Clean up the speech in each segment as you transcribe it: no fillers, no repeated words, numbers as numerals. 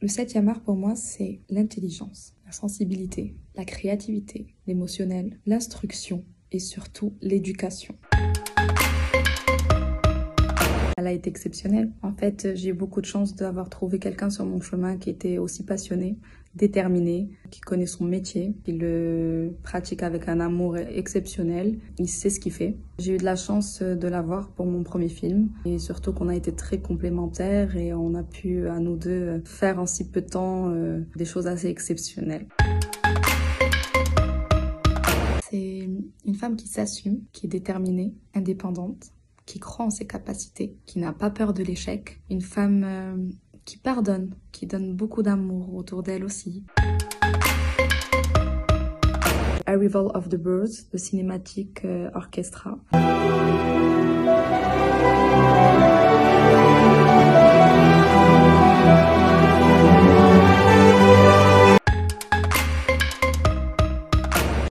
Le 7e art pour moi, c'est l'intelligence, la sensibilité, la créativité, l'émotionnel, l'instruction et surtout l'éducation. Elle a été exceptionnelle. En fait, j'ai eu beaucoup de chance d'avoir trouvé quelqu'un sur mon chemin qui était aussi passionné, déterminé, qui connaît son métier, qui le pratique avec un amour exceptionnel. Il sait ce qu'il fait. J'ai eu de la chance de l'avoir pour mon premier film et surtout qu'on a été très complémentaires et on a pu à nous deux faire en si peu de temps des choses assez exceptionnelles. C'est une femme qui s'assume, qui est déterminée, indépendante, qui croit en ses capacités, qui n'a pas peur de l'échec, une femme qui pardonne, qui donne beaucoup d'amour autour d'elle aussi. Arrival of the Birds, le Cinematic Orchestra.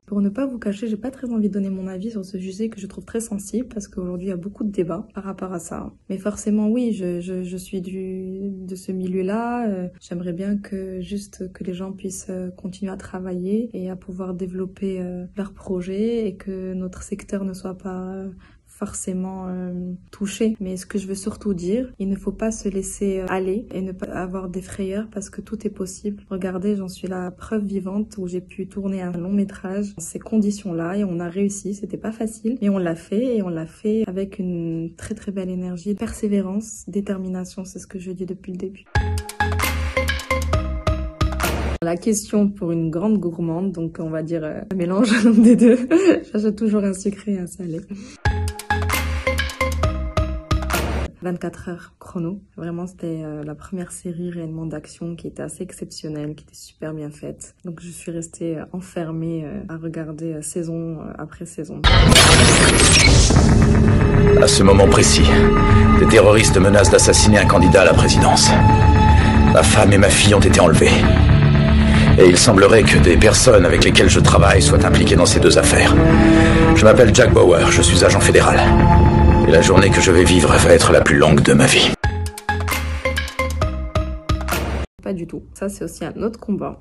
Pour ne pas vous cacher, j'ai pas très envie de donner mon avis sur ce sujet que je trouve très sensible parce qu'aujourd'hui il y a beaucoup de débats par rapport à ça. Mais forcément oui, je suis de ce milieu-là. J'aimerais bien que les gens puissent continuer à travailler et à pouvoir développer leurs projets et que notre secteur ne soit pas forcément touché. Mais ce que je veux surtout dire, il ne faut pas se laisser aller et ne pas avoir des frayeurs parce que tout est possible. Regardez, j'en suis la preuve vivante où j'ai pu tourner un long métrage dans ces conditions-là et on a réussi. C'était pas facile, mais on l'a fait et on l'a fait avec une très très belle énergie, persévérance, détermination, c'est ce que je dis depuis le début. La question pour une grande gourmande, donc on va dire un mélange des deux. J'achète toujours un sucré et un salé. 24 heures chrono. Vraiment, c'était la première série réellement d'action qui était assez exceptionnelle, qui était super bien faite. Donc je suis restée enfermée à regarder saison après saison. À ce moment précis, des terroristes menacent d'assassiner un candidat à la présidence. Ma femme et ma fille ont été enlevées. Et il semblerait que des personnes avec lesquelles je travaille soient impliquées dans ces deux affaires. Je m'appelle Jack Bauer, je suis agent fédéral. Et la journée que je vais vivre va être la plus longue de ma vie. Pas du tout. Ça, c'est aussi un autre combat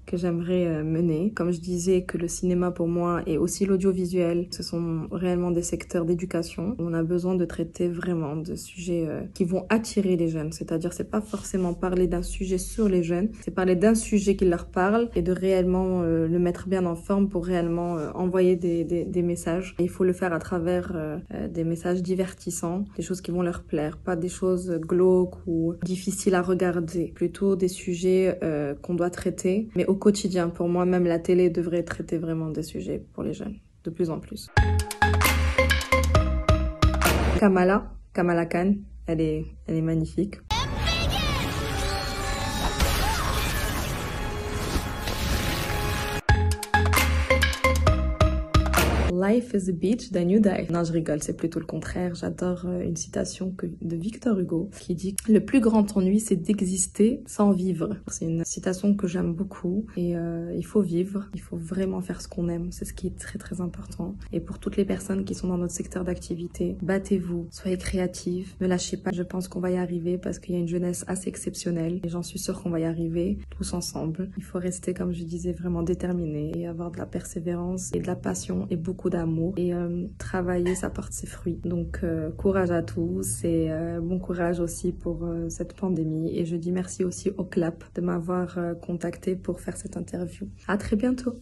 que j'aimerais mener. Comme je disais que le cinéma pour moi et aussi l'audiovisuel, ce sont réellement des secteurs d'éducation. On a besoin de traiter vraiment de sujets qui vont attirer les jeunes. C'est-à-dire, c'est pas forcément parler d'un sujet sur les jeunes, c'est parler d'un sujet qui leur parle et de réellement le mettre bien en forme pour réellement envoyer des messages. Et il faut le faire à travers des messages divertissants, des choses qui vont leur plaire, pas des choses glauques ou difficiles à regarder. Plutôt des sujets qu'on doit traiter, mais au quotidien. Pour moi, même la télé devrait traiter vraiment des sujets pour les jeunes, de plus en plus. Kamala Khan, elle est magnifique. Life is a bitch, then you die. Non, je rigole, c'est plutôt le contraire. J'adore une citation de Victor Hugo qui dit « Le plus grand ennui, c'est d'exister sans vivre ». C'est une citation que j'aime beaucoup et il faut vivre, il faut vraiment faire ce qu'on aime. C'est ce qui est très très important. Et pour toutes les personnes qui sont dans notre secteur d'activité, battez-vous, soyez créatifs, ne lâchez pas. Je pense qu'on va y arriver parce qu'il y a une jeunesse assez exceptionnelle et j'en suis sûre qu'on va y arriver tous ensemble. Il faut rester, comme je disais, vraiment déterminé et avoir de la persévérance et de la passion et beaucoup d'amour et travailler, ça porte ses fruits. Donc courage à tous et bon courage aussi pour cette pandémie et je dis merci aussi au CLAP de m'avoir contacté pour faire cette interview. À très bientôt.